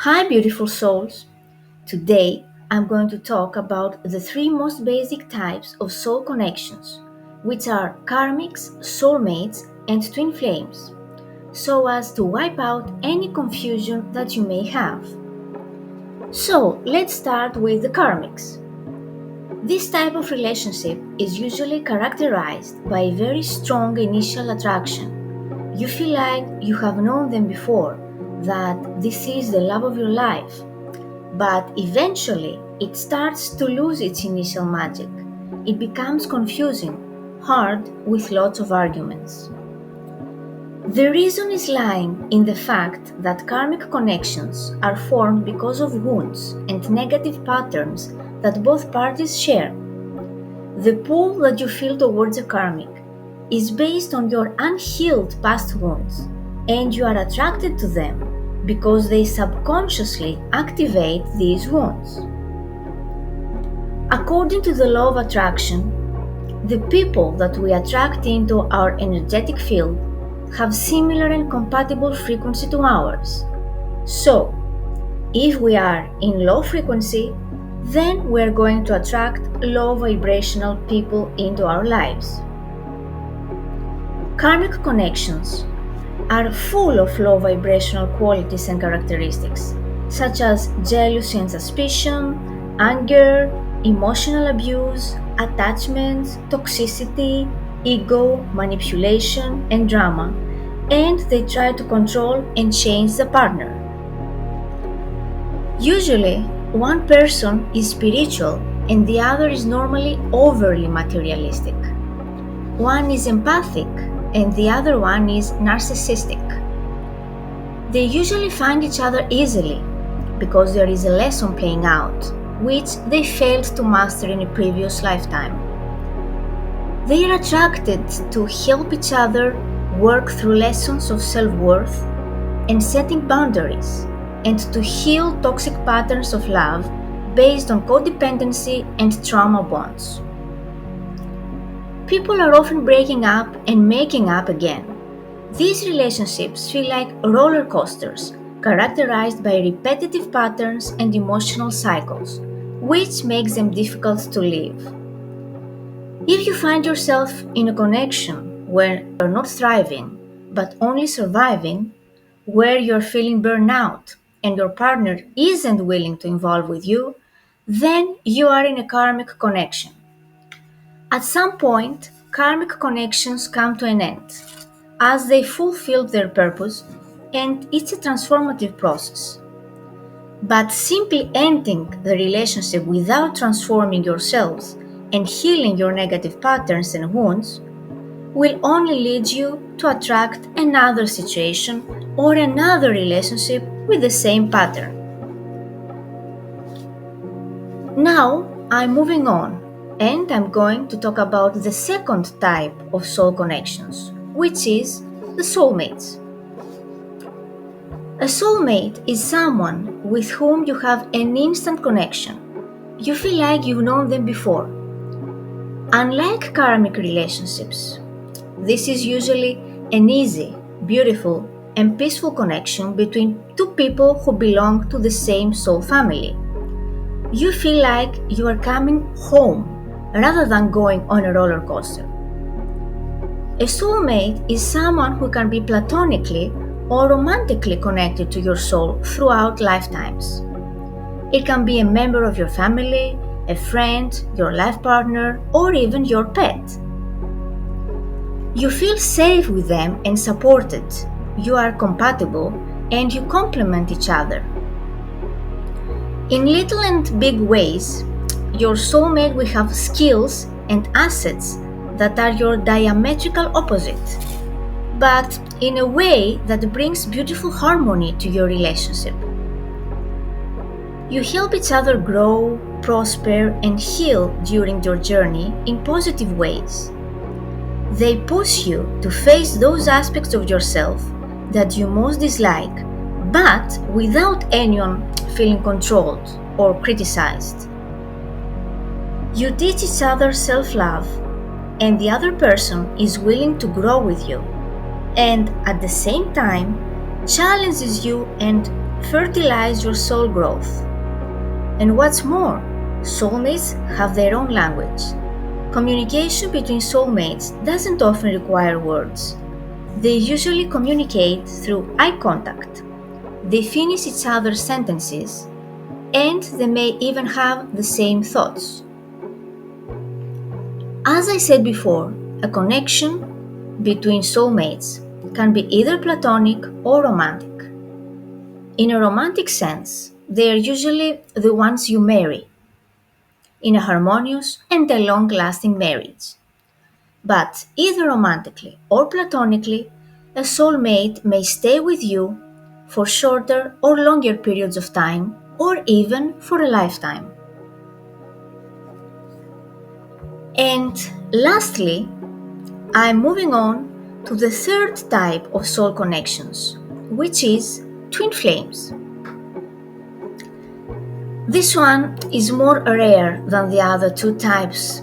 Hi, beautiful souls. Today I'm going to talk about the three most basic types of soul connections, which are karmics, soulmates, and twin flames, so as to wipe out any confusion that you may have. So, let's start with the karmics. This type of relationship is usually characterized by a very strong initial attraction. You feel like you have known them before, that this is the love of your life. But eventually, it starts to lose its initial magic. It becomes confusing, hard, with lots of arguments. The reason is lying in the fact that karmic connections are formed because of wounds and negative patterns that both parties share. The pull that you feel towards a karmic is based on your unhealed past wounds, and you are attracted to them because they subconsciously activate these wounds. According to the law of attraction, the people that we attract into our energetic field have similar and compatible frequency to ours. So, if we are in low frequency, then we are going to attract low vibrational people into our lives. Karmic connections are full of low vibrational qualities and characteristics, such as jealousy and suspicion, anger, emotional abuse, attachments, toxicity, ego, manipulation, and drama, and they try to control and change the partner. Usually, one person is spiritual and the other is normally overly materialistic. One is empathic and the other one is narcissistic. They usually find each other easily because there is a lesson playing out, which they failed to master in a previous lifetime. They are attracted to help each other work through lessons of self-worth and setting boundaries, and to heal toxic patterns of love based on codependency and trauma bonds. People are often breaking up and making up again. These relationships feel like roller coasters, characterized by repetitive patterns and emotional cycles, which makes them difficult to live. If you find yourself in a connection where you're not thriving, but only surviving, where you're feeling burnout and your partner isn't willing to involve with you, then you are in a karmic connection. At some point, karmic connections come to an end, as they fulfill their purpose, and it's a transformative process. But simply ending the relationship without transforming yourselves and healing your negative patterns and wounds will only lead you to attract another situation or another relationship with the same pattern. Now I'm moving on and I'm going to talk about the second type of soul connections, which is the soulmates. A soulmate is someone with whom you have an instant connection. You feel like you've known them before. Unlike karmic relationships, this is usually an easy, beautiful, and peaceful connection between two people who belong to the same soul family. You feel like you are coming home rather than going on a roller coaster. A soulmate is someone who can be platonically or romantically connected to your soul throughout lifetimes. It can be a member of your family, a friend, your life partner, or even your pet. You feel safe with them and supported. You are compatible and you complement each other. In little and big ways, your soulmate will have skills and assets that are your diametrical opposite, but in a way that brings beautiful harmony to your relationship. You help each other grow, prosper, and heal during your journey in positive ways. They push you to face those aspects of yourself that you most dislike, but without anyone feeling controlled or criticized. You teach each other self-love, and the other person is willing to grow with you, and at the same time challenges you and fertilize your soul growth. And what's more, soulmates have their own language. Communication between soulmates doesn't often require words. They usually communicate through eye contact. They finish each other's sentences, and they may even have the same thoughts. As I said before, a connection between soulmates can be either platonic or romantic. In a romantic sense, they are usually the ones you marry in a harmonious and a long-lasting marriage. But either romantically or platonically, a soulmate may stay with you for shorter or longer periods of time, or even for a lifetime. And lastly, I'm moving on to the third type of soul connections, which is twin flames. This one is more rare than the other two types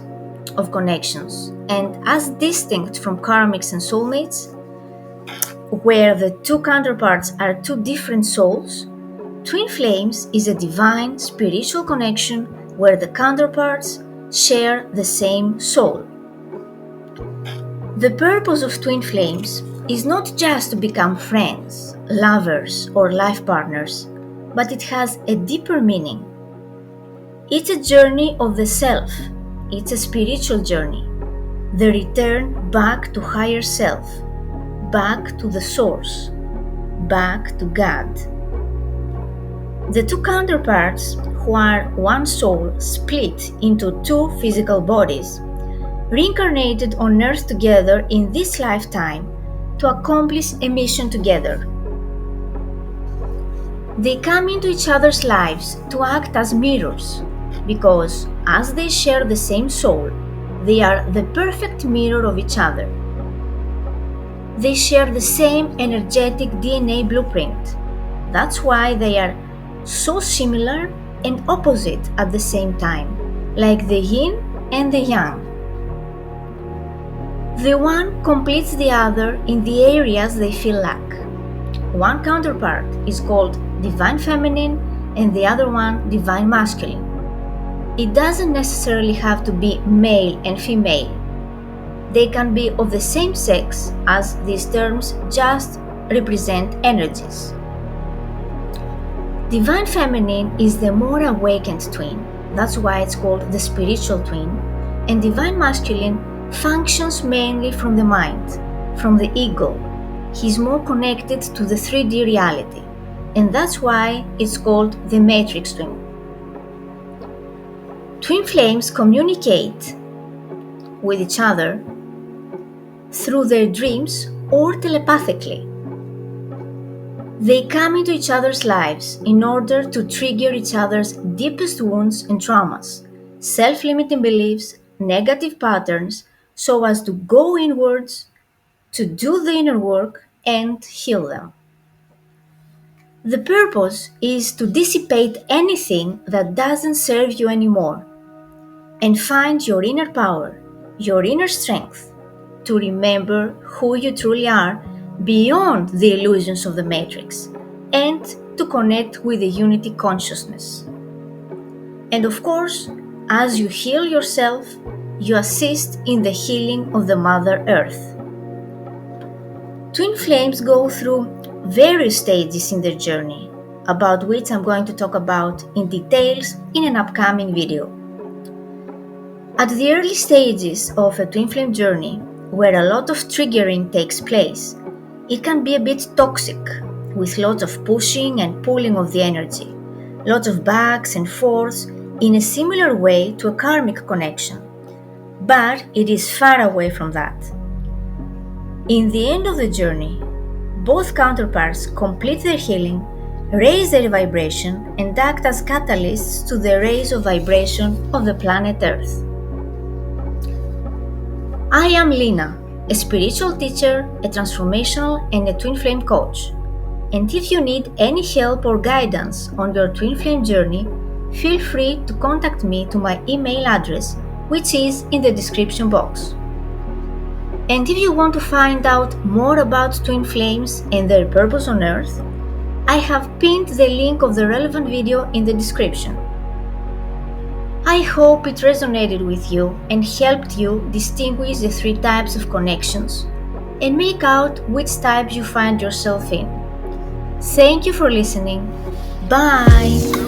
of connections, and as distinct from karmics and soulmates, where the two counterparts are two different souls, twin flames is a divine spiritual connection where the counterparts share the same soul. The purpose of twin flames is not just to become friends, lovers, or life partners, but it has a deeper meaning. It's a journey of the self. It's a spiritual journey. The return back to higher self, back to the source, back to God. The two counterparts, who are one soul split into two physical bodies, reincarnated on earth together in this lifetime to accomplish a mission together. They come into each other's lives to act as mirrors, because as they share the same soul, they are the perfect mirror of each other. They share the same energetic DNA blueprint. That's why they are so similar and opposite at the same time, like the yin and the yang. The one completes the other in the areas they feel lack. One counterpart is called divine feminine and the other one divine masculine. It doesn't necessarily have to be male and female. They can be of the same sex, as these terms just represent energies. Divine feminine is the more awakened twin. That's why it's called the spiritual twin. And divine masculine functions mainly from the mind, from the ego. He's more connected to the 3D reality, and that's why it's called the matrix twin. Twin flames communicate with each other through their dreams or telepathically. They come into each other's lives in order to trigger each other's deepest wounds and traumas, self-limiting beliefs, negative patterns, so as to go inwards, to do the inner work and heal them. The purpose is to dissipate anything that doesn't serve you anymore and find your inner power, your inner strength, to remember who you truly are beyond the illusions of the matrix and to connect with the unity consciousness. And of course, as you heal yourself, you assist in the healing of the Mother Earth. Twin flames go through various stages in their journey, about which I'm going to talk about in details in an upcoming video. At the early stages of a twin flame journey, where a lot of triggering takes place, it can be a bit toxic, with lots of pushing and pulling of the energy, lots of backs and forths in a similar way to a karmic connection. But it is far away from that. In the end of the journey, both counterparts complete their healing, raise their vibration, and act as catalysts to the raise of vibration of the planet Earth. I am Lina, a spiritual teacher, a transformational and a twin flame coach. And if you need any help or guidance on your twin flame journey, feel free to contact me to my email address, which is in the description box. And if you want to find out more about twin flames and their purpose on Earth, I have pinned the link of the relevant video in the description. I hope it resonated with you and helped you distinguish the three types of connections and make out which types you find yourself in. Thank you for listening. Bye!